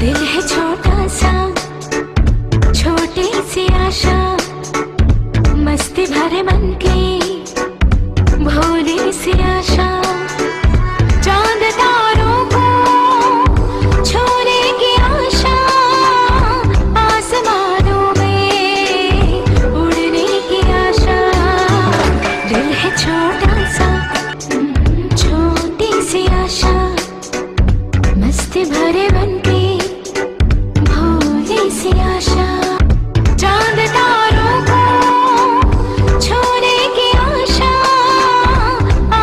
दिल है छोटा सा, छोटी सी आशा, मस्ती भरे मन की भोली सी आशा। चांद तारों को छूने की आशा, आसमानों में उड़ने की आशा। दिल है छोटा सा, छोटी सी आशा, मस्ती भरे मन की